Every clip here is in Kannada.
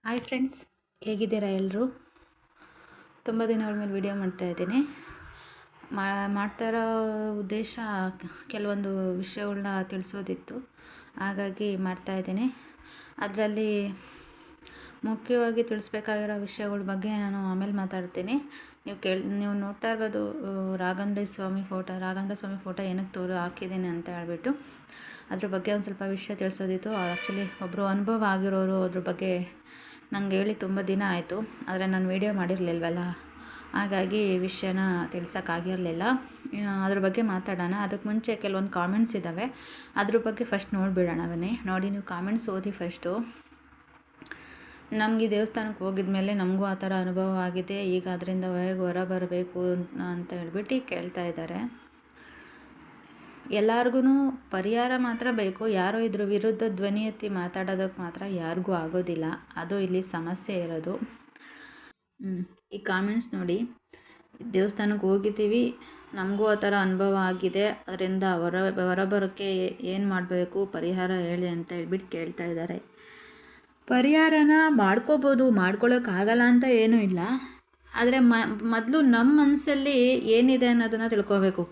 ಹಾಯ್ ಫ್ರೆಂಡ್ಸ್, ಹೇಗಿದ್ದೀರಾ ಎಲ್ಲರೂ? ತುಂಬ ದಿನಗಳ ಮೇಲೆ ವಿಡಿಯೋ ಮಾಡ್ತಾಯಿದ್ದೀನಿ. ಮಾಡ್ತಾ ಇರೋ ಉದ್ದೇಶ ಕೆಲವೊಂದು ವಿಷಯಗಳ್ನ ತಿಳಿಸೋದಿತ್ತು, ಹಾಗಾಗಿ ಮಾಡ್ತಾಯಿದ್ದೀನಿ. ಅದರಲ್ಲಿ ಮುಖ್ಯವಾಗಿ ತಿಳಿಸ್ಬೇಕಾಗಿರೋ ವಿಷಯಗಳ ಬಗ್ಗೆ ನಾನು ಆಮೇಲೆ ಮಾತಾಡ್ತೀನಿ. ನೀವು ನೋಡ್ತಾ ಇರ್ಬೋದು ರಾಘವೇಂದ್ರ ಸ್ವಾಮಿ ಫೋಟೋ ಏನಕ್ಕೆ ಹಾಕಿದ್ದೀನಿ ಅಂತ ಹೇಳ್ಬಿಟ್ಟು ಅದ್ರ ಬಗ್ಗೆ ಒಂದು ಸ್ವಲ್ಪ ವಿಷಯ ತಿಳಿಸೋದಿತ್ತು. ಆ್ಯಕ್ಚುಲಿ ಒಬ್ಬರು ಅನುಭವ ಆಗಿರೋರು ಅದ್ರ ಬಗ್ಗೆ ನಂಗೆ ಹೇಳಿ ತುಂಬ ದಿನ ಆಯಿತು, ಆದರೆ ನಾನು ವೀಡಿಯೋ ಮಾಡಿರಲಿಲ್ವಲ್ಲ, ಹಾಗಾಗಿ ವಿಷಯನ ತಿಳಿಸೋಕ್ಕಾಗಿರಲಿಲ್ಲ. ಅದ್ರ ಬಗ್ಗೆ ಮಾತಾಡೋಣ. ಅದಕ್ಕೆ ಮುಂಚೆ ಕೆಲವೊಂದು ಕಾಮೆಂಟ್ಸ್ ಇದ್ದಾವೆ, ಅದ್ರ ಬಗ್ಗೆ ಫಸ್ಟ್ ನೋಡಿಬಿಡೋಣ. ಬನ್ನಿ ನೋಡಿ, ನೀವು ಕಾಮೆಂಟ್ಸ್ ಓದಿ ಫಸ್ಟು. ನಮಗೆ ದೇವಸ್ಥಾನಕ್ಕೆ ಹೋಗಿದ ಮೇಲೆ ನಮಗೂ ಆ ಥರ ಅನುಭವ ಆಗಿದೆ, ಈಗ ಅದರಿಂದ ಹೇಗೆ ಹೊರ ಬರಬೇಕು ಅಂತ ಹೇಳ್ಬಿಟ್ಟು ಕೇಳ್ತಾ ಇದ್ದಾರೆ. ಎಲ್ಲರಿಗೂ ಪರಿಹಾರ ಮಾತ್ರ ಬೇಕು, ಯಾರೋ ಇದ್ರ ವಿರುದ್ಧ ಧ್ವನಿ ಎತ್ತಿ ಮಾತಾಡೋದಕ್ಕೆ ಮಾತ್ರ ಯಾರಿಗೂ ಆಗೋದಿಲ್ಲ. ಅದು ಇಲ್ಲಿ ಸಮಸ್ಯೆ ಇರೋದು. ಈ ಕಾಮೆಂಟ್ಸ್ ನೋಡಿ, ದೇವಸ್ಥಾನಕ್ಕೆ ಹೋಗಿದ್ದೀವಿ, ನಮಗೂ ಆ ಥರ ಅನುಭವ ಆಗಿದೆ, ಅದರಿಂದ ಹೊರಬರೋಕ್ಕೆ ಏನು ಮಾಡಬೇಕು, ಪರಿಹಾರ ಹೇಳಿ ಅಂತ ಹೇಳ್ಬಿಟ್ಟು ಕೇಳ್ತಾ ಇದ್ದಾರೆ. ಪರಿಹಾರನ ಮಾಡ್ಕೋಬೋದು, ಮಾಡ್ಕೊಳ್ಳೋಕ್ಕಾಗಲ್ಲ ಅಂತ ಏನೂ ಇಲ್ಲ. ಆದರೆ ಮೊದಲು ನಮ್ಮ ಮನಸ್ಸಲ್ಲಿ ಏನಿದೆ ಅನ್ನೋದನ್ನು ತಿಳ್ಕೋಬೇಕು.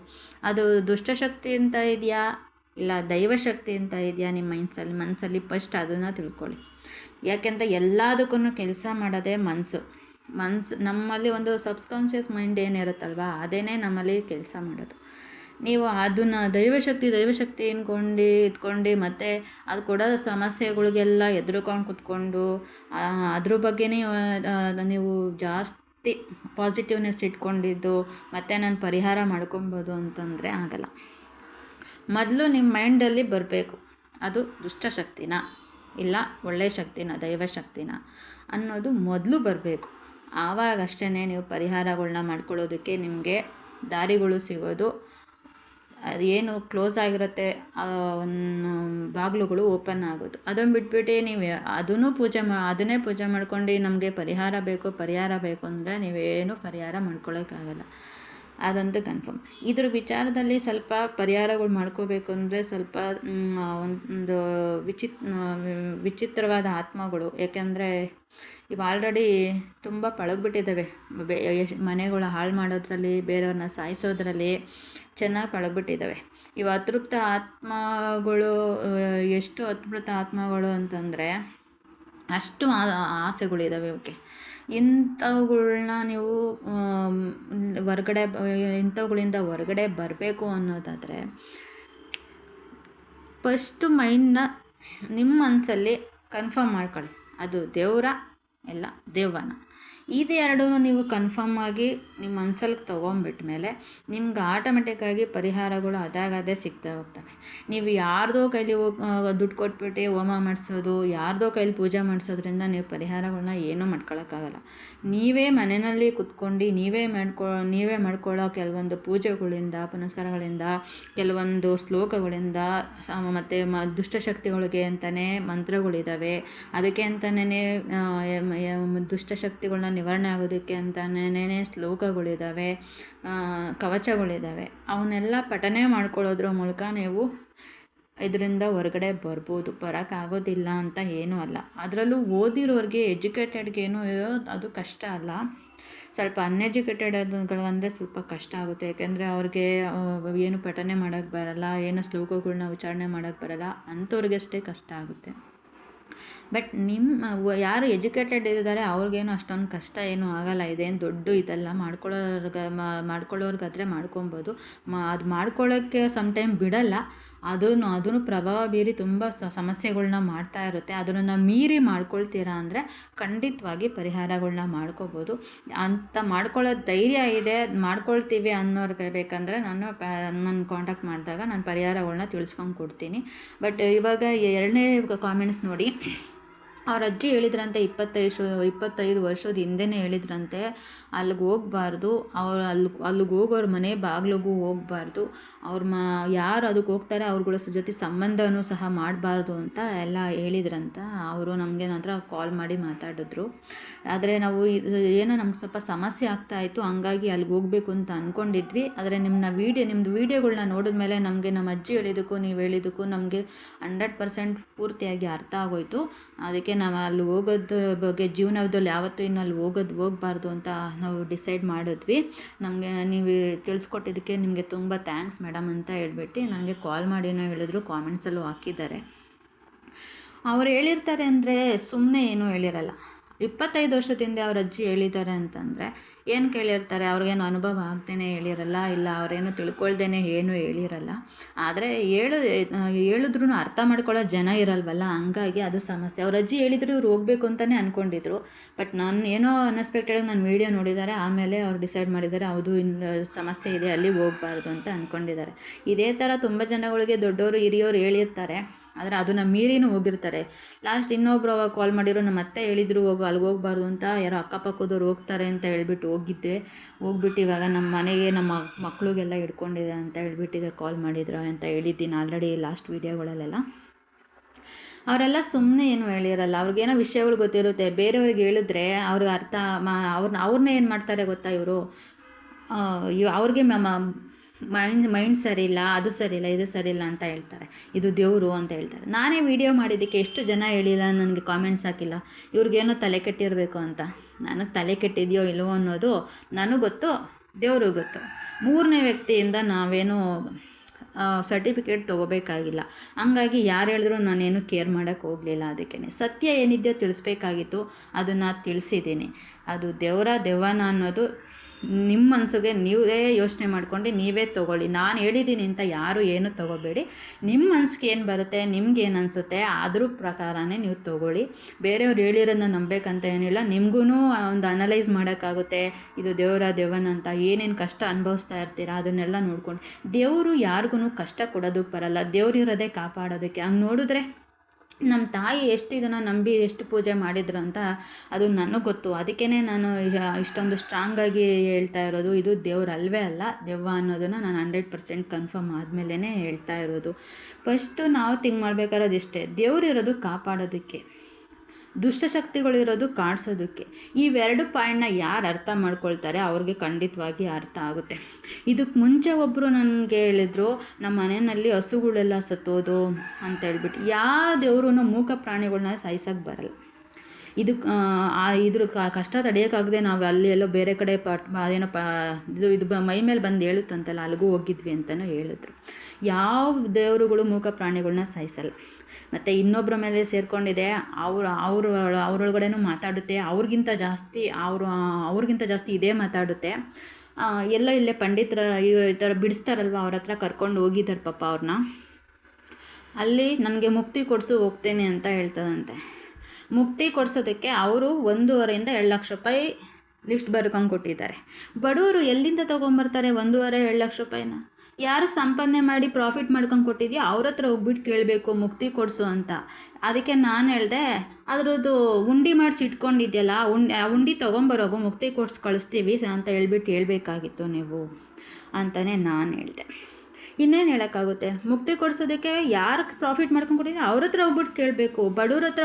ಅದು ದುಷ್ಟಶಕ್ತಿ ಅಂತ ಇದೆಯಾ ಇಲ್ಲ ದೈವಶಕ್ತಿ ಅಂತ ಇದೆಯಾ ನಿಮ್ಮ ಮನಸ್ಸಲ್ಲಿ ಫಸ್ಟ್ ಅದನ್ನು ತಿಳ್ಕೊಳ್ಳಿ. ಯಾಕೆಂದರೆ ಎಲ್ಲದಕ್ಕೂ ಕೆಲಸ ಮಾಡೋದೇ ಮನಸ್ಸು. ನಮ್ಮಲ್ಲಿ ಒಂದು ಸಬ್ಕಾನ್ಷಿಯಸ್ ಮೈಂಡ್ ಏನಿರುತ್ತಲ್ವ, ಅದೇ ನಮ್ಮಲ್ಲಿ ಕೆಲಸ ಮಾಡೋದು. ನೀವು ಅದನ್ನು ದೈವಶಕ್ತಿ ಇದ್ಕೊಂಡು ಮತ್ತು ಅದು ಕೊಡೋ ಸಮಸ್ಯೆಗಳಿಗೆಲ್ಲ ಎದುರುಕೊಂಡು ಕೂತ್ಕೊಂಡು ಅದ್ರ ಬಗ್ಗೆನೇ ನೀವು ಜಾಸ್ತಿ ಪಾಸಿಟಿವ್ನೆಸ್ ಇಟ್ಕೊಂಡಿದ್ದು ಮತ್ತು ನಾನು ಪರಿಹಾರ ಮಾಡ್ಕೊಬೋದು ಅಂತಂದರೆ ಆಗಲ್ಲ. ಮೊದಲು ನಿಮ್ಮ ಮೈಂಡಲ್ಲಿ ಬರಬೇಕು, ಅದು ದುಷ್ಟಶಕ್ತಿನ ಇಲ್ಲ ಒಳ್ಳೆಯ ಶಕ್ತಿನ ದೈವಶಕ್ತಿನ ಅನ್ನೋದು ಮೊದಲು ಬರಬೇಕು. ಆವಾಗಷ್ಟೇ ನೀವು ಪರಿಹಾರಗಳನ್ನ ಮಾಡ್ಕೊಳ್ಳೋದಕ್ಕೆ ನಿಮಗೆ ದಾರಿಗಳು ಸಿಗೋದು. ಏನು ಕ್ಲೋಸ್ ಆಗಿರುತ್ತೆ ಬಾಗಿಲುಗಳು ಓಪನ್ ಆಗೋದು. ಅದನ್ನು ಬಿಟ್ಬಿಟ್ಟು ನೀವು ಅದನ್ನೇ ಪೂಜೆ ಮಾಡ್ಕೊಂಡು ನಮಗೆ ಪರಿಹಾರ ಬೇಕು ಅಂದರೆ ನೀವೇನು ಪರಿಹಾರ ಮಾಡ್ಕೊಳ್ಳೋಕ್ಕಾಗಲ್ಲ, ಅದಂತೂ ಕನ್ಫರ್ಮ್. ಇದ್ರ ವಿಚಾರದಲ್ಲಿ ಸ್ವಲ್ಪ ಪರಿಹಾರಗಳು ಮಾಡ್ಕೋಬೇಕು ಅಂದರೆ ಸ್ವಲ್ಪ ಒಂದು ವಿಚಿತ್ರವಾದ ಆತ್ಮಗಳು, ಯಾಕೆಂದರೆ ಇವು ಆಲ್ರೆಡಿ ತುಂಬ ಪಳಗ್ಬಿಟ್ಟಿದ್ದಾವೆ. ಮನೆಗಳು ಹಾಳು ಮಾಡೋದ್ರಲ್ಲಿ, ಬೇರೆಯವ್ರನ್ನ ಸಾಯಿಸೋದ್ರಲ್ಲಿ ಚೆನ್ನಾಗಿ ಪಳಗ್ಬಿಟ್ಟಿದ್ದಾವೆ. ಇವು ಅತೃಪ್ತ ಆತ್ಮಗಳು. ಎಷ್ಟು ಅತೃಪ್ತ ಆತ್ಮಗಳು ಅಂತಂದರೆ ಅಷ್ಟು ಆಸೆಗಳಿದ್ದಾವೆ ಇವಕ್ಕೆ. ಇಂಥವುಗಳ್ನ ನೀವು ಇಂಥವುಗಳಿಂದ ಹೊರಗಡೆ ಬರಬೇಕು ಅನ್ನೋದಾದರೆ ಫಸ್ಟು ಮೈಂಡನ್ನ ನಿಮ್ಮ ಮನಸ್ಸಲ್ಲಿ ಕನ್ಫರ್ಮ್ ಮಾಡ್ಕೊಳ್ಳಿ, ಅದು ದೇವರ ಎಲ್ಲ ದೆವ್ವನ. ಇದೆರಡೂ ನೀವು ಕನ್ಫರ್ಮ್ ಆಗಿ ನಿಮ್ಮ ಮನಸ್ಸಲ್ಲಿ ತೊಗೊಂಬಿಟ್ಮೇಲೆ ನಿಮ್ಗೆ ಆಟೋಮೆಟಿಕ್ಕಾಗಿ ಪರಿಹಾರಗಳು ಅದೇ ಸಿಗ್ತಾ ಹೋಗ್ತವೆ. ನೀವು ಯಾರ್ದೋ ಕೈಲಿ ದುಡ್ಡು ಕೊಟ್ಬಿಟ್ಟು ಹೋಮ ಮಾಡಿಸೋದು, ಯಾರ್ದೋ ಕೈಲಿ ಪೂಜೆ ಮಾಡಿಸೋದ್ರಿಂದ ನೀವು ಪರಿಹಾರಗಳನ್ನ ಏನೂ ಮಾಡ್ಕೊಳಕ್ಕಾಗಲ್ಲ. ನೀವೇ ಮನೆಯಲ್ಲಿ ಕುತ್ಕೊಂಡು ನೀವೇ ಮಾಡ್ಕೊಳ್ಳೋ ಕೆಲವೊಂದು ಪೂಜೆಗಳಿಂದ, ಪುನಸ್ಕಾರಗಳಿಂದ, ಕೆಲವೊಂದು ಶ್ಲೋಕಗಳಿಂದ ಮತ್ತು ದುಷ್ಟಶಕ್ತಿಗಳಿಗೆ ಅಂತಲೇ ಮಂತ್ರಗಳಿದ್ದಾವೆ. ಅದಕ್ಕೆ ಅಂತಲೇ ದುಷ್ಟಶಕ್ತಿಗಳನ್ನ ನಿವಾರಣೆ ಆಗೋದಕ್ಕೆ ಅಂತಲೇ ಶ್ಲೋಕಗಳಿದ್ದಾವೆ, ಕವಚಗಳಿದ್ದಾವೆ. ಅವನ್ನೆಲ್ಲ ಪಠನೆ ಮಾಡ್ಕೊಳ್ಳೋದ್ರ ಮೂಲಕ ನೀವು ಇದರಿಂದ ಹೊರಗಡೆ ಬರ್ಬೋದು. ಬರೋಕ್ಕಾಗೋದಿಲ್ಲ ಅಂತ ಏನೂ ಅಲ್ಲ. ಅದರಲ್ಲೂ ಓದಿರೋರಿಗೆ, ಎಜುಕೇಟೆಡ್ಗೇನು ಅದು ಕಷ್ಟ ಅಲ್ಲ. ಸ್ವಲ್ಪ ಅನ್ಎಜುಕೇಟೆಡ್ ಅಂದರೆ ಸ್ವಲ್ಪ ಕಷ್ಟ ಆಗುತ್ತೆ. ಯಾಕೆಂದರೆ ಅವ್ರಿಗೆ ಏನು ಪಠನೆ ಮಾಡೋಕ್ಕೆ ಬರೋಲ್ಲ, ಏನು ಶ್ಲೋಕಗಳನ್ನ ಉಚ್ಚಾರಣೆ ಮಾಡೋಕ್ಕೆ ಬರೋಲ್ಲ, ಅಂಥವ್ರಿಗಷ್ಟೇ ಕಷ್ಟ ಆಗುತ್ತೆ. ಬಟ್ ಯಾರು ಎಜುಕೇಟೆಡ್ ಇದ್ದಾರೆ ಅವ್ರಿಗೇನು ಅಷ್ಟೊಂದು ಕಷ್ಟ ಏನೂ ಆಗಲ್ಲ. ಇದೇನು ದೊಡ್ಡ ಇದೆಲ್ಲ ಮಾಡ್ಕೊಳ್ಳೋರ್ಗಾದರೆ ಮಾಡ್ಕೊಬೋದು. ಅದು ಮಾಡ್ಕೊಳ್ಳೋಕ್ಕೆ ಸಮ್ಟೈಮ್ ಬಿಡಲ್ಲ. ಅದನ್ನು ಪ್ರಭಾವ ಬೀರಿ ತುಂಬ ಸಮಸ್ಯೆಗಳ್ನ ಮಾಡ್ತಾ ಇರುತ್ತೆ. ಅದನ್ನು ಮೀರಿ ಮಾಡ್ಕೊಳ್ತೀರಾ ಅಂದರೆ ಖಂಡಿತವಾಗಿ ಪರಿಹಾರಗಳನ್ನ ಮಾಡ್ಕೋಬೋದು. ಅಂತ ಮಾಡ್ಕೊಳ್ಳೋ ಧೈರ್ಯ ಇದೆ, ಮಾಡ್ಕೊಳ್ತೀವಿ ಅನ್ನೋರ್ಗೆ ಬೇಕಂದರೆ ನನ್ನ ಕಾಂಟ್ಯಾಕ್ಟ್ ಮಾಡಿದಾಗ ನಾನು ಪರಿಹಾರಗಳನ್ನ ತಿಳಿಸ್ಕೊಂಡು ಕೊಡ್ತೀನಿ. ಬಟ್ ಇವಾಗ ಎರಡನೇ ಕಾಮೆಂಟ್ಸ್ ನೋಡಿ, ಅವ್ರ ಅಜ್ಜಿ ಹೇಳಿದ್ರಂತೆ 25 ವರ್ಷದ ಹಿಂದೆನೇ ಹೇಳಿದ್ರಂತೆ ಅಲ್ಲಿಗೆ ಹೋಗಬಾರ್ದು, ಅಲ್ಲಿಗೆ ಹೋಗೋರು ಮನೆ ಬಾಗಿಲಿಗೂ ಹೋಗಬಾರ್ದು, ಯಾರು ಅದಕ್ಕೆ ಹೋಗ್ತಾರೆ ಅವ್ರಗಳ ಜೊತೆ ಸಂಬಂಧನೂ ಸಹ ಮಾಡಬಾರ್ದು ಅಂತ ಎಲ್ಲ ಹೇಳಿದ್ರಂತ. ಅವರು ನಮಗೆ ನಂತರ ಕಾಲ್ ಮಾಡಿ ಮಾತಾಡಿದ್ರು. ಆದರೆ ನಾವು ಏನೋ ನಮ್ಗೆ ಸ್ವಲ್ಪ ಸಮಸ್ಯೆ ಆಗ್ತಾಯಿತ್ತು, ಹಂಗಾಗಿ ಅಲ್ಲಿಗೆ ಹೋಗಬೇಕು ಅಂತ ಅಂದ್ಕೊಂಡಿದ್ವಿ. ಆದರೆ ನಿಮ್ಮದು ವೀಡಿಯೋಗಳನ್ನ ನೋಡಿದ್ಮೇಲೆ ನಮ್ಮ ಅಜ್ಜಿ ಹೇಳಿದ್ದಕ್ಕೂ ನೀವು ಹೇಳಿದ್ದಕ್ಕೂ ನಮಗೆ 100% ಪೂರ್ತಿಯಾಗಿ ಅರ್ಥ ಆಗೋಯಿತು. ಅದಕ್ಕೆ ಅದಕ್ಕೆ ನಾವು ಅಲ್ಲಿ ಹೋಗೋದ್ರ ಬಗ್ಗೆ ಜೀವನದಲ್ಲಿ ಯಾವತ್ತೂ ಇನ್ನು ಅಲ್ಲಿ ಹೋಗಬಾರ್ದು ಅಂತ ನಾವು ಡಿಸೈಡ್ ಮಾಡಿದ್ವಿ. ನಮಗೆ ನೀವು ತಿಳಿಸ್ಕೊಟ್ಟಿದ್ದಕ್ಕೆ ನಿಮಗೆ ತುಂಬ ಥ್ಯಾಂಕ್ಸ್ ಮೇಡಮ್ ಅಂತ ಹೇಳ್ಬಿಟ್ಟು ನನಗೆ ಕಾಲ್ ಮಾಡಿನೋ ಹೇಳಿದ್ರು, ಕಾಮೆಂಟ್ಸಲ್ಲೂ ಹಾಕಿದ್ದಾರೆ. ಅವ್ರು ಹೇಳಿರ್ತಾರೆ ಅಂದರೆ ಸುಮ್ಮನೆ ಏನೂ ಹೇಳಿರಲ್ಲ. 25 ವರ್ಷದಿಂದ ಅವ್ರ ಅಜ್ಜಿ ಹೇಳಿದ್ದಾರೆ ಅಂತಂದರೆ ಏನು ಕೇಳಿರ್ತಾರೆ, ಅವ್ರಿಗೇನು ಅನುಭವ ಆಗ್ದೇ ಹೇಳಿರಲ್ಲ, ಇಲ್ಲ ಅವರೇನು ತಿಳ್ಕೊಳ್ದೇ ಏನೂ ಹೇಳಿರಲ್ಲ. ಆದರೆ ಹೇಳಿದ್ರೂ ಅರ್ಥ ಮಾಡ್ಕೊಳ್ಳೋ ಜನ ಇರಲ್ವಲ್ಲ, ಹಂಗಾಗಿ ಅದು ಸಮಸ್ಯೆ. ಅವ್ರ ಅಜ್ಜಿ ಹೇಳಿದ್ರು ಇವ್ರು ಹೋಗಬೇಕು ಅಂತಲೇ ಅಂದ್ಕೊಂಡಿದ್ರು. ಬಟ್ ನಾನು ಏನೋ ಅನ್ಎಕ್ಸ್ಪೆಕ್ಟೆಡಾಗಿ ನಾನು ವೀಡಿಯೋ ನೋಡಿದ್ದಾರೆ, ಆಮೇಲೆ ಅವ್ರು ಡಿಸೈಡ್ ಮಾಡಿದ್ದಾರೆ ಹೌದು ಇನ್ನು ಸಮಸ್ಯೆ ಇದೆ ಅಲ್ಲಿ ಹೋಗಬಾರ್ದು ಅಂತ ಅಂದ್ಕೊಂಡಿದ್ದಾರೆ. ಇದೇ ಥರ ತುಂಬ ಜನಗಳಿಗೆ ದೊಡ್ಡವರು ಹಿರಿಯವರು ಹೇಳಿರ್ತಾರೆ, ಆದರೆ ಅದನ್ನು ಮೀರಿನೂ ಹೋಗಿರ್ತಾರೆ. ಲಾಸ್ಟ್ ಇನ್ನೊಬ್ರು ಅವಾಗ ಕಾಲ್ ಮಾಡಿದ್ರು, ನಮ್ಮ ಅತ್ತೆ ಹೇಳಿದ್ರು ಅಲ್ಲಿಗೆ ಹೋಗಬಾರ್ದು ಅಂತ, ಯಾರೋ ಅಕ್ಕಪಕ್ಕದವ್ರು ಹೋಗ್ತಾರೆ ಅಂತ ಹೇಳ್ಬಿಟ್ಟು ಹೋಗ್ಬಿಟ್ಟು ಇವಾಗ ನಮ್ಮ ಮನೆಗೆ ನಮ್ಮ ಮಕ್ಳಿಗೆಲ್ಲ ಹಿಡ್ಕೊಂಡಿದೆ ಅಂತ ಹೇಳ್ಬಿಟ್ಟು ಈಗ ಕಾಲ್ ಮಾಡಿದ್ರು ಅಂತ ಹೇಳಿದ್ದೀನಿ ಆಲ್ರೆಡಿ ಲಾಸ್ಟ್ ವೀಡಿಯೋಗಳಲ್ಲೆಲ್ಲ. ಅವರೆಲ್ಲ ಸುಮ್ಮನೆ ಏನು ಹೇಳಿರಲ್ಲ, ಅವ್ರಿಗೇನೋ ವಿಷಯಗಳು ಗೊತ್ತಿರುತ್ತೆ. ಬೇರೆಯವ್ರಿಗೆ ಹೇಳಿದ್ರೆ ಅವ್ರಿಗೆ ಅರ್ಥ ಅವ್ರನ್ನ ಏನು ಮಾಡ್ತಾರೆ ಗೊತ್ತಾ ಇವರು, ಅವ್ರಿಗೆ ಮೈಂಡ್ ಸರಿ ಇಲ್ಲ, ಅದು ಸರಿ ಇಲ್ಲ, ಇದು ಸರಿ ಇಲ್ಲ ಅಂತ ಹೇಳ್ತಾರೆ, ಇದು ದೇವರು ಅಂತ ಹೇಳ್ತಾರೆ. ನಾನೇ ವೀಡಿಯೋ ಮಾಡಿದ್ದಕ್ಕೆ ಎಷ್ಟು ಜನ ಹೇಳಿಲ್ಲ, ನನಗೆ ಕಾಮೆಂಟ್ಸ್ ಹಾಕಿಲ್ಲ, ಇವ್ರಿಗೇನೋ ತಲೆ ಕೆಟ್ಟಿರಬೇಕು ಅಂತ. ನನಗೆ ತಲೆ ಕೆಟ್ಟಿದೆಯೋ ಇಲ್ಲವೋ ಅನ್ನೋದು ನನಗೆ ಗೊತ್ತು, ದೇವ್ರಿಗೆ ಗೊತ್ತು. ಮೂರನೇ ವ್ಯಕ್ತಿಯಿಂದ ನಾವೇನು ಸರ್ಟಿಫಿಕೇಟ್ ತೊಗೋಬೇಕಾಗಿಲ್ಲ. ಹಂಗಾಗಿ ಯಾರು ಹೇಳಿದ್ರು ನಾನೇನು ಕೇರ್ ಮಾಡೋಕ್ಕೆ ಹೋಗಲಿಲ್ಲ. ಅದಕ್ಕೇ ಸತ್ಯ ಏನಿದೆಯೋ ತಿಳಿಸ್ಬೇಕಾಗಿತ್ತು, ಅದನ್ನು ತಿಳಿಸಿದ್ದೀನಿ. ಅದು ದೆವ್ವನ ಅನ್ನೋದು ನಿಮ್ಮ ಮನಸ್ಸಿಗೆ ನೀವೇ ಯೋಚನೆ ಮಾಡ್ಕೊಂಡು ನೀವೇ ತೊಗೊಳ್ಳಿ. ನಾನು ಹೇಳಿದ್ದೀನಿ ಅಂತ ಯಾರು ಏನೂ ತೊಗೋಬೇಡಿ. ನಿಮ್ಮ ಮನ್ಸಿಗೆ ಏನು ಬರುತ್ತೆ, ನಿಮ್ಗೆ ಏನು ಅನಿಸುತ್ತೆ ಅದ್ರ ಪ್ರಕಾರನೇ ನೀವು ತೊಗೊಳ್ಳಿ. ಬೇರೆಯವ್ರು ಹೇಳಿರೋದನ್ನ ನಂಬೇಕಂತ ಏನಿಲ್ಲ. ನಿಮಗೂ ಒಂದು ಅನಲೈಸ್ ಮಾಡೋಕ್ಕಾಗುತ್ತೆ, ಇದು ದೆವ್ವನ ಅಂತ. ಏನೇನು ಕಷ್ಟ ಅನುಭವಿಸ್ತಾ ಇರ್ತೀರಾ ಅದನ್ನೆಲ್ಲ ನೋಡ್ಕೊಂಡು. ದೇವರು ಯಾರಿಗೂ ಕಷ್ಟ ಕೊಡೋದಕ್ಕೆ ಬರಲ್ಲ, ದೇವ್ರು ಇರೋದೇ ಕಾಪಾಡೋದಕ್ಕೆ. ಹಂಗೆ ನೋಡಿದ್ರೆ ನಮ್ಮ ತಾಯಿ ಎಷ್ಟು ಇದನ್ನು ನಂಬಿ ಎಷ್ಟು ಪೂಜೆ ಮಾಡಿದ್ರು ಅಂತ ಅದು ನನಗೆ ಗೊತ್ತು. ಅದಕ್ಕೇ ನಾನು ಇಷ್ಟೊಂದು ಸ್ಟ್ರಾಂಗಾಗಿ ಹೇಳ್ತಾ ಇರೋದು, ಇದು ದೇವ್ರು ಅಲ್ವೇ ಅಲ್ಲ, ದೆವ್ವ ಅನ್ನೋದನ್ನು ನಾನು 100% ಕನ್ಫರ್ಮ್ ಆದಮೇಲೆ ಹೇಳ್ತಾ ಇರೋದು. ಫಸ್ಟು ನಾವು ಥಿಂಕ್ ಮಾಡಬೇಕಾಗಿರೋದು ಇಷ್ಟೇ, ದೇವ್ರು ಇರೋದು ಕಾಪಾಡೋದಕ್ಕೆ, ದುಷ್ಟಶಕ್ತಿಗಳಿರೋದು ಕಾಡಿಸೋದಕ್ಕೆ. ಇವೆರಡು ಪಾಯಿಂಟ್ನ ಯಾರು ಅರ್ಥ ಮಾಡ್ಕೊಳ್ತಾರೆ ಅವ್ರಿಗೆ ಖಂಡಿತವಾಗಿ ಅರ್ಥ ಆಗುತ್ತೆ. ಇದಕ್ಕೆ ಮುಂಚೆ ಒಬ್ಬರು ನನಗೆ ಹೇಳಿದ್ರು, ನಮ್ಮ ಮನೆಯಲ್ಲಿ ಹಸುಗಳೆಲ್ಲ ಸತ್ತೋದು ಅಂತ ಹೇಳ್ಬಿಟ್ಟು. ಯಾವ ದೇವ್ರೂ ಮೂಕ ಪ್ರಾಣಿಗಳನ್ನ ಸಾಯಿಸೋಕ್ಕೆ ಬರಲ್ಲ. ಇದ್ರ ಕಷ್ಟ ತಡೆಯೋಕ್ಕಾಗದೆ ನಾವು ಅಲ್ಲಿ ಎಲ್ಲೋ ಬೇರೆ ಕಡೆ ಇದು ಮೈ ಮೇಲೆ ಬಂದು ಹೇಳುತ್ತಂತಲ್ಲ, ಅಲ್ಲಿಗೂ ಹೋಗಿದ್ವಿ ಅಂತಲೂ ಹೇಳಿದ್ರು. ಯಾವ ದೇವರುಗಳು ಮೂಕ ಪ್ರಾಣಿಗಳನ್ನ ಸಾಯಿಸಲ್ಲ. ಮತ್ತು ಇನ್ನೊಬ್ಬರ ಮೇಲೆ ಸೇರಿಕೊಂಡಿದೆ, ಅವ್ರೊಳಗಡೆನೂ ಮಾತಾಡುತ್ತೆ, ಅವ್ರಿಗಿಂತ ಜಾಸ್ತಿ ಇದೇ ಮಾತಾಡುತ್ತೆ. ಎಲ್ಲೋ ಇಲ್ಲೇ ಪಂಡಿತರ ಈ ಥರ ಬಿಡಿಸ್ತಾರಲ್ವ, ಅವ್ರ ಹತ್ರ ಕರ್ಕೊಂಡು ಹೋಗಿದ್ದಾರೆ ಪಾಪ ಅವ್ರನ್ನ. ಅಲ್ಲಿ ನನಗೆ ಮುಕ್ತಿ ಕೊಡಿಸು ಹೋಗ್ತೇನೆ ಅಂತ ಹೇಳ್ತದಂತೆ. ಮುಕ್ತಿ ಕೊಡಿಸೋದಕ್ಕೆ ಅವರು 1.5 2 ಲಕ್ಷ ರೂಪಾಯಿ ಲಿಸ್ಟ್ ಬರ್ಕೊಂಡು ಕೊಟ್ಟಿದ್ದಾರೆ. ಬಡವರು ಎಲ್ಲಿಂದ ತೊಗೊಂಬರ್ತಾರೆ 1.5 2 ಲಕ್ಷ ರೂಪಾಯಿನ? ಯಾರು ಸಂಪಾದನೆ ಮಾಡಿ ಪ್ರಾಫಿಟ್ ಮಾಡ್ಕೊಂಡು ಕೊಟ್ಟಿದೆಯೋ ಅವ್ರ ಹತ್ರ ಹೋಗ್ಬಿಟ್ಟು ಕೇಳಬೇಕು ಮುಕ್ತಿ ಕೊಡಿಸು ಅಂತ. ಅದಕ್ಕೆ ನಾನು ಹೇಳಿದೆ, ಅದರದ್ದು ಉಂಡಿ ಮಾಡಿಸಿ ಇಟ್ಕೊಂಡಿದ್ಯಲ್ಲ, ಉಂಡಿ ತೊಗೊಂಬರೋಗು, ಮುಕ್ತಿ ಕೊಡಿಸಿ ಕಳಿಸ್ತೀವಿ ಅಂತ ಹೇಳ್ಬೇಕಾಗಿತ್ತು ನೀವು ಅಂತಲೇ ನಾನು ಹೇಳಿದೆ. ಇನ್ನೇನು ಹೇಳೋಕ್ಕಾಗುತ್ತೆ? ಮುಕ್ತಿ ಕೊಡಿಸೋದಕ್ಕೆ ಯಾರು ಪ್ರಾಫಿಟ್ ಮಾಡ್ಕೊಂಡು ಕೊಟ್ಟಿದ್ರೆ ಅವ್ರ ಹತ್ರ ಹೋಗ್ಬಿಟ್ಟು ಕೇಳಬೇಕು. ಬಡವ್ರ ಹತ್ರ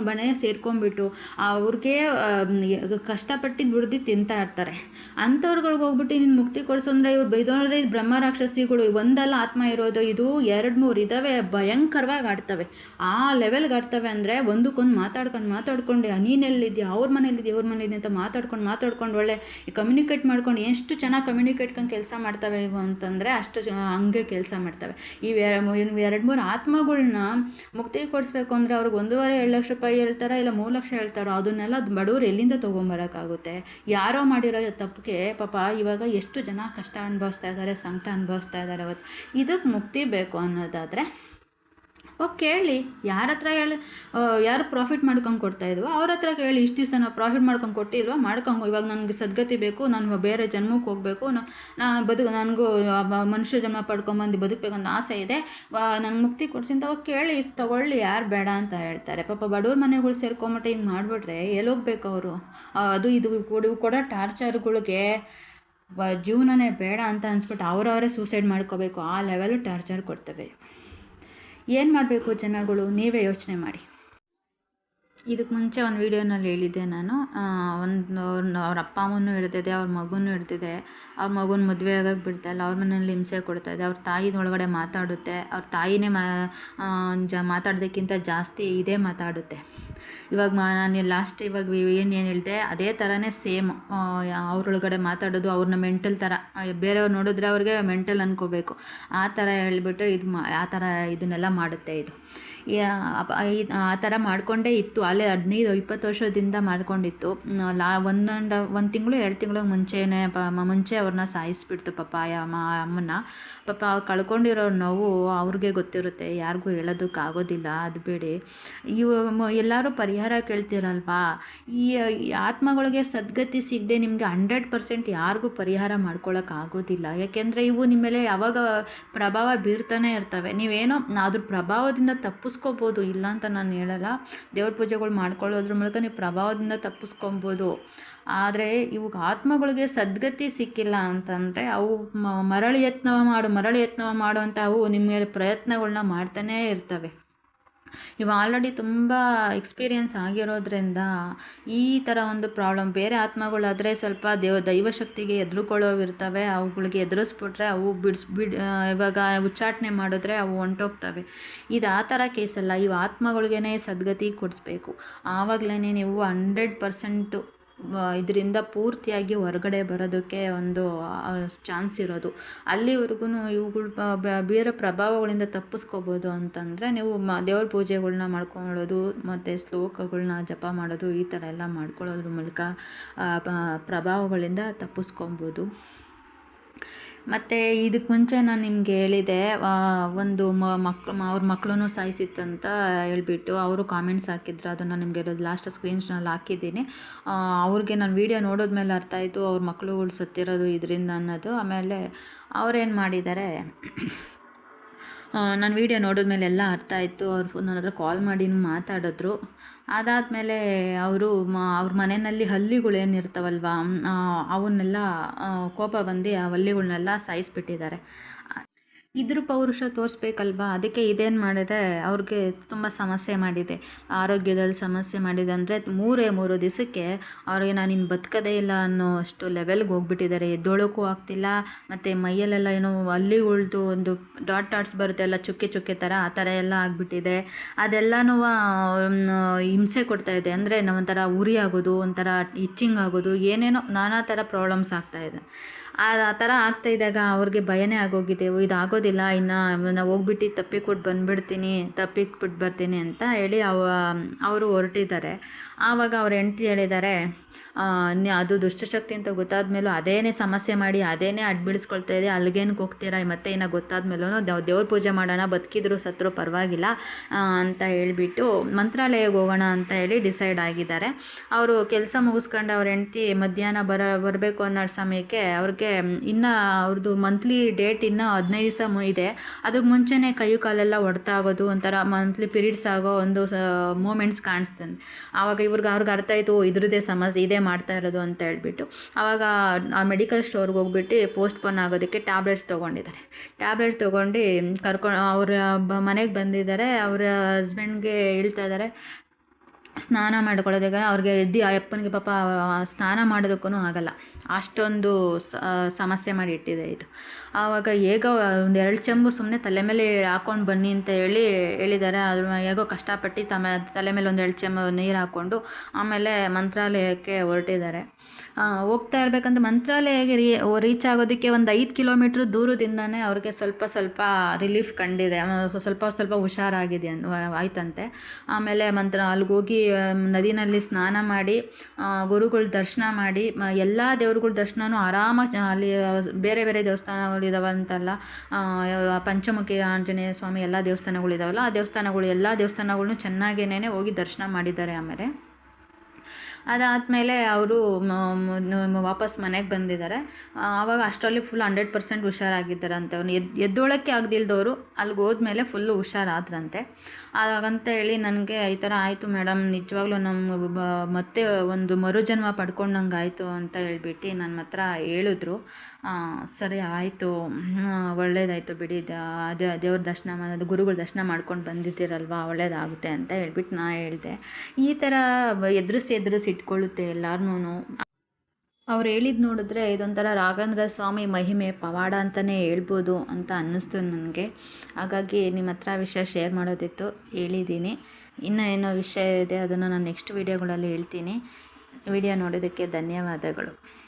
ಮನೆ ಸೇರ್ಕೊಂಡ್ಬಿಟ್ಟು ಅವ್ರಿಗೆ ಕಷ್ಟಪಟ್ಟು ದುಡ್ದು ತಿಂತಾ ಇರ್ತಾರೆ. ಅಂಥವ್ರುಗಳ್ಗೆ ಹೋಗ್ಬಿಟ್ಟು ನೀನು ಮುಕ್ತಿ ಕೊಡಿಸು ಅಂದರೆ ಇವ್ರು ಬೈದೋದ್ರೆ ಬ್ರಹ್ಮ ರಾಕ್ಷಸಿಗಳು ಒಂದಲ್ಲ ಆತ್ಮ ಇರೋದು, ಇದು 2-3 ಇದ್ದಾವೆ, ಭಯಂಕರವಾಗಿ ಆಡ್ತವೆ. ಆ ಲೆವೆಲ್ಗೆ ಆಡ್ತವೆ ಅಂದರೆ ಒಂದಕ್ಕೊಂದು ಮಾತಾಡ್ಕೊಂಡು ನೀನೆಲ್ಲಿದ್ದೀಯ, ಅವ್ರ ಮನೇಲಿದ್ದೀಯ, ಇವ್ರ ಮನೇಲಿ ಅಂತ ಮಾತಾಡ್ಕೊಂಡು ಒಳ್ಳೆ ಕಮ್ಯುನಿಕೇಟ್ ಮಾಡ್ಕೊಂಡು ಎಷ್ಟು ಚೆನ್ನಾಗಿ ಕಮ್ಯುನಿಕೇಟ್ಕೊಂಡು ಕೆಲಸ ಮಾಡ್ತವೆ ಇವು ಅಂತಂದರೆ ಅಷ್ಟು ಹಂಗೆ ಕೆಲಸ ಮಾಡ್ತವೆ. ಇವು 2-3 ಆತ್ಮಗಳನ್ನ ಮುಕ್ತಿ ಕೊಡಿಸ್ಬೇಕು ಅಂದರೆ ಅವ್ರಿಗೆ 1.5 2 ಲಕ್ಷ ರೂಪಾಯಿ ಹೇಳ್ತಾರೋ ಇಲ್ಲ 3 ಲಕ್ಷ ಹೇಳ್ತಾರೋ, ಅದನ್ನೆಲ್ಲ ಬಡವರು ಎಲ್ಲಿಂದ ತೊಗೊಂಬರೋಕ್ಕಾಗುತ್ತೆ? ಯಾರೋ ಮಾಡಿರೋ ತಪ್ಪಿಗೆ ಪಾಪ ಇವಾಗ ಎಷ್ಟು ಜನ ಕಷ್ಟ ಅನುಭವಿಸ್ತಾ ಇದ್ದಾರೆ, ಸಂಕಟ ಅನುಭವಿಸ್ತಾ ಇದ್ದಾರೆ. ಇದಕ್ಕೆ ಮುಕ್ತಿ ಬೇಕು ಅನ್ನೋದಾದರೆ ಕೇಳಿ, ಯಾರ ಹತ್ರ ಯಾರು ಪ್ರಾಫಿಟ್ ಮಾಡ್ಕೊಂಡು ಕೊಡ್ತಾಯಿದ್ವೋ ಅವ್ರ ಹತ್ರ ಕೇಳಿ. ಇಷ್ಟು ದಿವಸ ನಾವು ಪ್ರಾಫಿಟ್ ಮಾಡ್ಕೊಂಡು ಕೊಟ್ಟಿಲ್ವ, ಇವಾಗ ನನಗೆ ಸದ್ಗತಿ ಬೇಕು, ನಾನು ಬೇರೆ ಜನ್ಮಕ್ಕೆ ಹೋಗಬೇಕು, ನನಗೂ ಮನುಷ್ಯ ಜನ್ಮ ಪಡ್ಕೊಂಬಂದು ಬದುಕಬೇಕು ಅಂತ ಆಸೆ ಇದೆ, ನನಗೆ ಮುಕ್ತಿ ಕೊಡಿಸಿ ಅಂತ ಕೇಳಿ ತೊಗೊಳ್ಳಿ, ಯಾರು ಬೇಡ ಅಂತ ಹೇಳ್ತಾರೆ? ಪಾಪ ಬಡವ್ರ ಮನೆಗಳು ಸೇರ್ಕೊಂಬಿಟ್ಟು ಹಿಂಗೆ ಮಾಡಿಬಿಟ್ರೆ ಎಲ್ಲೋಗ್ಬೇಕು ಅವರು? ಅದು ಇದು ಕೊಡೋ ಟಾರ್ಚರ್ಗಳಿಗೆ ಜೀವನನೇ ಬೇಡ ಅಂತ ಅನ್ಸ್ಬಿಟ್ಟು ಅವರವರೇ ಸೂಸೈಡ್ ಮಾಡ್ಕೋಬೇಕು, ಆ ಲೆವೆಲು ಟಾರ್ಚರ್ ಕೊಡ್ತವೆ. ಏನು ಮಾಡಬೇಕು ಜನಗಳು? ನೀವೇ ಯೋಚನೆ ಮಾಡಿ. ಇದಕ್ಕೆ ಮುಂಚೆ ಒಂದು ವೀಡಿಯೋನಲ್ಲಿ ಹೇಳಿದ್ದೆ ನಾನು, ಅವ್ರ ಅಪ್ಪ ಅಮ್ಮನೂ ಹಿಡ್ದಿದೆ, ಅವ್ರ ಮಗುನೂ ಹಿಡ್ದಿದೆ, ಅವ್ರ ಮಗುನ ಮದುವೆ ಆಗೋಕ್ಕೆ ಬಿಡ್ತಾಯಿಲ್ಲ, ಅವ್ರ ಮನೇಲಿ ಹಿಂಸೆ ಕೊಡ್ತಾಯಿದೆ, ಅವ್ರ ತಾಯಿನೊಳಗಡೆ ಮಾತಾಡುತ್ತೆ, ಅವ್ರ ತಾಯಿನೇ ಮಾತಾಡೋದಕ್ಕಿಂತ ಜಾಸ್ತಿ ಇದೇ ಮಾತಾಡುತ್ತೆ. ಇವಾಗ ನಾನು ಲಾಸ್ಟ್ ಇವಾಗ ಏನು ಹೇಳಿದೆ ಅದೇ ಥರನೇ ಸೇಮ್ ಅವ್ರೊಳಗಡೆ ಮಾತಾಡೋದು, ಅವ್ರನ್ನ ಮೆಂಟಲ್ ಥರ ಬೇರೆಯವ್ರು ನೋಡಿದ್ರೆ ಅವ್ರಿಗೆ ಮೆಂಟಲ್ ಅಂದ್ಕೋಬೇಕು, ಆ ಥರ ಹೇಳ್ಬಿಟ್ಟು ಆ ಥರ ಇದನ್ನೆಲ್ಲ ಮಾಡುತ್ತೆ ಇದು. ಆ ಥರ ಮಾಡಿಕೊಂಡೇ ಇತ್ತು ಅಲ್ಲೇ 15-20 ವರ್ಷದಿಂದ ಮಾಡ್ಕೊಂಡಿತ್ತು. ಒಂದು ತಿಂಗಳು 2 ತಿಂಗಳು ಮುಂಚೆ ಅವ್ರನ್ನ ಸಾಯಿಸ್ಬಿಡ್ತು ಪಾಪ ಅಮ್ಮನ. ಪಾಪ ಅವ್ರು ಕಳ್ಕೊಂಡಿರೋ ನೋವು ಅವ್ರಿಗೆ ಗೊತ್ತಿರುತ್ತೆ, ಯಾರಿಗೂ ಹೇಳೋದಕ್ಕಾಗೋದಿಲ್ಲ. ಅದು ಬೇಡಿ, ಎಲ್ಲರೂ ಪರಿಹಾರ ಕೇಳ್ತೀರಲ್ವಾ, ಈ ಆತ್ಮಗಳಿಗೆ ಸದ್ಗತಿ ಸಿಗದೆ ನಿಮಗೆ 100% ಯಾರಿಗೂ ಪರಿಹಾರ ಮಾಡ್ಕೊಳ್ಳೋಕ್ಕಾಗೋದಿಲ್ಲ. ಯಾಕೆಂದರೆ ಇವು ನಿಮ್ಮ ಮೇಲೆ ಯಾವಾಗ ಪ್ರಭಾವ ಬೀರ್ತಾನೆ ಇರ್ತವೆ. ನೀವೇನೋ ಅದ್ರ ಪ್ರಭಾವದಿಂದ ತಪ್ಪಿಸ್ಕೋಬೋದು, ಇಲ್ಲ ಅಂತ ನಾನು ಹೇಳಲ್ಲ. ದೇವ್ರ ಪೂಜೆಗಳು ಮಾಡ್ಕೊಳ್ಳೋದ್ರ ಮೂಲಕ ನೀವು ಪ್ರಭಾವದಿಂದ ತಪ್ಪಿಸ್ಕೊಬೋದು. ಆದರೆ ಇವಾಗ ಆತ್ಮಗಳಿಗೆ ಸದ್ಗತಿ ಸಿಕ್ಕಿಲ್ಲ ಅಂತಂದರೆ ಅವು ಮರಳಿ ಯತ್ನವ ಮಾಡು ಅಂತ ಅವು ನಿಮ್ಮ ಮೇಲೆ ಪ್ರಯತ್ನಗಳನ್ನ ಮಾಡ್ತಾನೇ ಇರ್ತವೆ. ಇವು ಆಲ್ರೆಡಿ ತುಂಬ ಎಕ್ಸ್ಪೀರಿಯೆನ್ಸ್ ಆಗಿರೋದ್ರಿಂದ ಈ ಥರ ಒಂದು ಪ್ರಾಬ್ಲಮ್. ಬೇರೆ ಆತ್ಮಗಳಾದರೆ ಸ್ವಲ್ಪ ದೈವಶಕ್ತಿಗೆ ಎದುರುಕೊಳ್ಳೋವಿರ್ತವೆ, ಅವುಗಳಿಗೆ ಎದುರಿಸ್ಬಿಟ್ರೆ ಅವು ಇವಾಗ ಉಚ್ಚಾಟನೆ ಮಾಡಿದ್ರೆ ಅವು ಹೊಂಟೋಗ್ತವೆ. ಇದು ಆ ಥರ ಕೇಸಲ್ಲ, ಇವು ಆತ್ಮಗಳಿಗೇ ಸದ್ಗತಿ ಕೊಡಿಸ್ಬೇಕು. ಆವಾಗಲೇ ನೀವು 100% ಇದರಿಂದ ಪೂರ್ತಿಯಾಗಿ ಹೊರಗಡೆ ಬರೋದಕ್ಕೆ ಒಂದು ಚಾನ್ಸ್ ಇರೋದು. ಅಲ್ಲಿವರೆಗೂ ಇವುಗಳು ಬೇರೆ ಪ್ರಭಾವಗಳಿಂದ ತಪ್ಪಿಸ್ಕೋಬೋದು ಅಂತಂದರೆ ನೀವು ದೇವ್ರ ಪೂಜೆಗಳ್ನ ಮಾಡ್ಕೊಳ್ಳೋದು ಮತ್ತು ಶ್ಲೋಕಗಳನ್ನ ಜಪ ಮಾಡೋದು, ಈ ಥರ ಎಲ್ಲ ಮಾಡ್ಕೊಳ್ಳೋದ್ರ ಮೂಲಕ ಪ್ರಭಾವಗಳಿಂದ ತಪ್ಪಿಸ್ಕೊಬೋದು. ಮತ್ತು ಇದಕ್ಕೆ ಮುಂಚೆ ನಾನು ನಿಮ್ಗೆ ಹೇಳಿದೆ, ಒಂದು ಅವ್ರ ಮಕ್ಕಳನ್ನು ಸಾಯಿಸಿತ್ತಂತ ಹೇಳ್ಬಿಟ್ಟು ಅವರು ಕಾಮೆಂಟ್ಸ್ ಹಾಕಿದ್ರು. ಅದನ್ನು ನಿಮಗೆ ಲಾಸ್ಟ್ ಸ್ಕ್ರೀನ್ಶಾಟ್ ಹಾಕಿದ್ದೀನಿ. ಅವ್ರಿಗೆ ನಾನು ವೀಡಿಯೋ ನೋಡಿದ್ಮೇಲೆ ಅರ್ಥ ಆಯಿತು ಅವ್ರ ಮಕ್ಕಳುಗಳು ಸತ್ತಿರೋದು ಇದರಿಂದ ಅನ್ನೋದು. ಆಮೇಲೆ ಅವ್ರೇನು ಮಾಡಿದ್ದಾರೆ, ನಾನು ವೀಡಿಯೋ ನೋಡಿದ್ಮೇಲೆ ಎಲ್ಲ ಅರ್ಥ ಆಯಿತು. ಅವ್ರು ನನ್ನ ಹತ್ರ ಕಾಲ್ ಮಾಡಿ ಮಾತಾಡಿದ್ರು. ಅದಾದಮೇಲೆ ಅವರು ಅವ್ರ ಮನೆಯಲ್ಲಿ ಹಲ್ಲಿಗಳೇನಿರ್ತಾವಲ್ವ, ಅವನ್ನೆಲ್ಲ ಕೋಪ ಬಂದು ಆ ಹಲ್ಲಿಗಳ್ನೆಲ್ಲ ಸಾಯಿಸಿಬಿಟ್ಟಿದ್ದಾರೆ. ಇದ್ರ ಪೌರುಷ ತೋರಿಸ್ಬೇಕಲ್ವಾ, ಅದಕ್ಕೆ ಇದೇನು ಮಾಡಿದೆ, ಅವ್ರಿಗೆ ತುಂಬ ಸಮಸ್ಯೆ ಮಾಡಿದೆ, ಆರೋಗ್ಯದಲ್ಲಿ ಸಮಸ್ಯೆ ಮಾಡಿದೆ. ಅಂದರೆ 3 ದಿವಸಕ್ಕೆ ಅವ್ರಿಗೆ ನಾನು ಇನ್ನು ಬದುಕೋದೇ ಇಲ್ಲ ಅನ್ನೋ ಅಷ್ಟು ಲೆವೆಲ್ಗೆ ಹೋಗ್ಬಿಟ್ಟಿದ್ದಾರೆ. ಎದ್ದೋಳೋಕ್ಕೂ ಆಗ್ತಿಲ್ಲ, ಮತ್ತು ಮೈಯಲ್ಲೆಲ್ಲ ಏನೋ ಹಲ್ಲಿಗಳ್ದು ಒಂದು ಡಾಟ್ಸ್ ಬರುತ್ತೆ ಎಲ್ಲ ಚುಕ್ಕೆ ಥರ, ಆ ಥರ ಎಲ್ಲ ಆಗಿಬಿಟ್ಟಿದೆ. ಅದೆಲ್ಲನೂ ಹಿಂಸೆ ಕೊಡ್ತಾಯಿದೆ. ಅಂದರೆ ಒಂಥರ ಉರಿ ಆಗೋದು, ಒಂಥರ ಇಚ್ಚಿಂಗ್ ಆಗೋದು, ಏನೇನೋ ನಾನಾ ಥರ ಪ್ರಾಬ್ಲಮ್ಸ್ ಆಗ್ತಾಯಿದೆ. ಆ ಥರ ಆಗ್ತಾಯಿದ್ದಾಗ ಅವ್ರಿಗೆ ಭಯನೇ ಆಗೋಗಿದೆ. ಇದಾಗೋದಿಲ್ಲ, ಇನ್ನು ಹೋಗ್ಬಿಟ್ಟು ತಪ್ಪಿಕ್ಬಿಟ್ಟು ಬರ್ತೀನಿ ಅಂತ ಹೇಳಿ ಅವರು ಹೊರಟಿದ್ದಾರೆ. ಆವಾಗ ಅವ್ರ ಹೆಂಡ್ತಿ ಹೇಳಿದ್ದಾರೆ, ಅದು ದುಷ್ಟಶಕ್ತಿ ಅಂತ ಗೊತ್ತಾದ ಮೇಲೂ ಅದೇನೇ ಸಮಸ್ಯೆ ಮಾಡಿ ಅದೇನೇ ಅಡ್ಬಿಡಿಸ್ಕೊಳ್ತಾ ಇದೆ, ಅಲ್ಲಿಗೇನಕ್ಕೆ ಹೋಗ್ತೀರಾ, ಮತ್ತೆ ಇನ್ನು ಗೊತ್ತಾದ ಮೇಲೂ ದೇವ್ರ ಪೂಜೆ ಮಾಡೋಣ, ಬದುಕಿದ್ರು ಸತ್ರು ಪರವಾಗಿಲ್ಲ ಅಂತ ಹೇಳಿಬಿಟ್ಟು ಮಂತ್ರಾಲಯಕ್ಕೆ ಹೋಗೋಣ ಅಂತ ಹೇಳಿ ಡಿಸೈಡ್ ಆಗಿದ್ದಾರೆ. ಅವರು ಕೆಲಸ ಮುಗಿಸ್ಕೊಂಡು ಅವ್ರ ಹೆಂಡ್ತಿ ಮಧ್ಯಾಹ್ನ ಬರಬೇಕು ಅನ್ನೋ ಸಮಯಕ್ಕೆ ಅವ್ರಿಗೆ ಇನ್ನು ಅವ್ರದ್ದು ಮಂತ್ಲಿ ಡೇಟ್ ಇನ್ನೂ 15 ದಿವಸ ಇದೆ. ಅದಕ್ಕೆ ಮುಂಚೆನೇ ಕೈ ಕಾಲೆಲ್ಲ ಹೊಡ್ತಾಗೋದು, ಒಂಥರ ಮಂತ್ಲಿ ಪೀರಿಯಡ್ಸ್ ಆಗೋ ಒಂದು ಮೂಮೆಂಟ್ಸ್ ಕಾಣಿಸ್ತದೆ. ಆವಾಗ ಅವ್ರಿಗೆ ಅರ್ಥ ಆಯಿತು, ಇದ್ರದ್ದೇ ಸಮಸ್ಯೆ ಇದೇ ಮಾಡ್ತಾ ಇರೋದು ಅಂತ ಹೇಳ್ಬಿಟ್ಟು ಆವಾಗ ಆ ಮೆಡಿಕಲ್ ಸ್ಟೋರ್ಗೆ ಹೋಗ್ಬಿಟ್ಟು ಪೋಸ್ಟ್ಪೋನ್ ಆಗೋದಕ್ಕೆ ಟ್ಯಾಬ್ಲೆಟ್ಸ್ ತೊಗೊಂಡಿದ್ದಾರೆ. ಟ್ಯಾಬ್ಲೆಟ್ಸ್ ತೊಗೊಂಡು ಅವ್ರ ಮನೆಗೆ ಬಂದಿದ್ದಾರೆ. ಅವರ ಹಸ್ಬೆಂಡ್ಗೆ ಹೇಳ್ತಾ ಇದ್ದಾರೆ ಸ್ನಾನ ಮಾಡ್ಕೊಳ್ಳೋದಾಗ ಅವ್ರಿಗೆ ಆ ಅಪ್ಪನಿಗೆ ಪಾಪ ಸ್ನಾನ ಮಾಡೋದಕ್ಕೂ ಆಗಲ್ಲ, ಅಷ್ಟೊಂದು ಸಮಸ್ಯೆ ಮಾಡಿ ಇಟ್ಟಿದೆ ಇದು. ಆವಾಗ ಹೇಗೋ 2 ಚೆಂಬು ಸುಮ್ಮನೆ ತಲೆ ಮೇಲೆ ಹಾಕ್ಕೊಂಡು ಬನ್ನಿ ಅಂತ ಹೇಳಿದ್ದಾರೆ. ಅದ್ರ ಹೇಗೋ ಕಷ್ಟಪಟ್ಟು ತಲೆ ಮೇಲೆ 2 ಚೆಂಬು ನೀರು ಹಾಕ್ಕೊಂಡು ಆಮೇಲೆ ಮಂತ್ರಾಲಯಕ್ಕೆ ಹೊರಟಿದ್ದಾರೆ. ಹೋಗ್ತಾ ಇರಬೇಕಂದ್ರೆ ಮಂತ್ರಾಲಯಕ್ಕೆ ರೀಚ್ ಆಗೋದಕ್ಕೆ ಒಂದು 5 ಕಿಲೋಮೀಟ್ರ್ ದೂರದಿಂದನೇ ಅವ್ರಿಗೆ ಸ್ವಲ್ಪ ರಿಲೀಫ್ ಕಂಡಿದೆ, ಸ್ವಲ್ಪ ಹುಷಾರಾಗಿದೆ ಆಯ್ತಂತೆ. ಆಮೇಲೆ ಅಲ್ಲಿಗೆ ಹೋಗಿ ನದಿನಲ್ಲಿ ಸ್ನಾನ ಮಾಡಿ ಗುರುಗಳ ದರ್ಶನ ಮಾಡಿ ಎಲ್ಲ ದೇವ್ರುಗಳ ದರ್ಶನವೂ ಆರಾಮಾಗಿ ಅಲ್ಲಿ ಬೇರೆ ದೇವಸ್ಥಾನಗಳಿದಾವಂತಲ್ಲ, ಪಂಚಮುಖಿ ಆಂಜನೇಯ ಸ್ವಾಮಿ ಎಲ್ಲ ದೇವಸ್ಥಾನಗಳಿದಾವಲ್ಲ, ಆ ಎಲ್ಲ ದೇವಸ್ಥಾನಗಳ್ನೂ ಚೆನ್ನಾಗೇನೆ ಹೋಗಿ ದರ್ಶನ ಮಾಡಿದ್ದಾರೆ. ಆಮೇಲೆ ಅದಾದಮೇಲೆ ಅವರು ವಾಪಸ್ ಮನೆಗೆ ಬಂದಿದ್ದಾರೆ. ಆವಾಗ ಅಷ್ಟರಲ್ಲಿ ಫುಲ್ 100% ಹುಷಾರಾಗಿದ್ದಾರಂತೆ. ಅವ್ನು ಎದ್ದೋಳಕ್ಕೆ ಆಗದಿಲ್ದವರು ಅಲ್ಲಿಗೆ ಹೋದ್ಮೇಲೆ ಫುಲ್ಲು ಹುಷಾರಾದ್ರಂತೆ. ಹಾಗಂತ ಹೇಳಿ ನನಗೆ ಈ ಥರ ಆಯಿತು ಮೇಡಮ್, ನಿಜವಾಗ್ಲೂ ಮತ್ತೆ ಒಂದು ಮರುಜನ್ಮ ಪಡ್ಕೊಂಡಂಗೆ ಆಯಿತು ಅಂತ ಹೇಳ್ಬಿಟ್ಟು ನನ್ನ ಹತ್ರ ಹೇಳಿದ್ರು. ಸರಿ ಆಯಿತು, ಒಳ್ಳೇದಾಯಿತು ಬಿಡಿ, ಅದೇ ದೇವ್ರ ದರ್ಶನ ಗುರುಗಳ ದರ್ಶನ ಮಾಡ್ಕೊಂಡು ಬಂದಿದ್ದೀರಲ್ವ, ಒಳ್ಳೇದಾಗುತ್ತೆ ಅಂತ ಹೇಳ್ಬಿಟ್ಟು ನಾ ಹೇಳಿದೆ. ಈ ಥರ ಎದುರಿಸಿ ಇಟ್ಕೊಳ್ಳುತ್ತೆ ಎಲ್ಲಾರ್ನೂ. ಅವ್ರು ಹೇಳಿದ್ದು ನೋಡಿದ್ರೆ ಇದೊಂಥರ ರಾಘವೇಂದ್ರ ಸ್ವಾಮಿ ಮಹಿಮೆ ಪವಾಡ ಅಂತಲೇ ಹೇಳ್ಬೋದು ಅಂತ ಅನ್ನಿಸ್ತು ನನಗೆ. ಹಾಗಾಗಿ ನಿಮ್ಮ ಹತ್ರ ವಿಷಯ ಶೇರ್ ಮಾಡೋದಿತ್ತು, ಹೇಳಿದ್ದೀನಿ. ಇನ್ನೂ ಏನೋ ವಿಷಯ ಇದೆ, ಅದನ್ನು ನಾನು ನೆಕ್ಸ್ಟ್ ವೀಡಿಯೋಗಳಲ್ಲಿ ಹೇಳ್ತೀನಿ. ವಿಡಿಯೋ ನೋಡೋದಕ್ಕೆ ಧನ್ಯವಾದಗಳು.